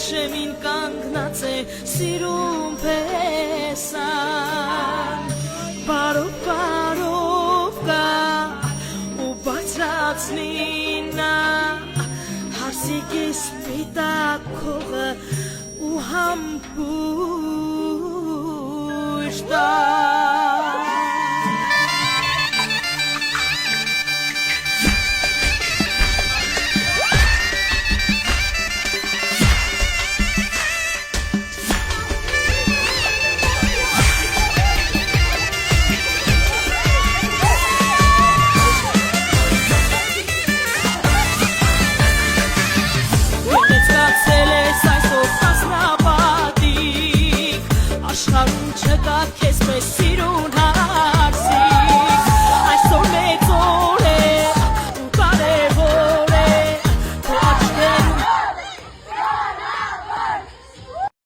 շեմին կանգնած է սիրում փեսան բարով գա ու բացրացնի նա հարսիկի սպիտակ քողը ու համբույր տա Աշխարհում չկա քեզ պես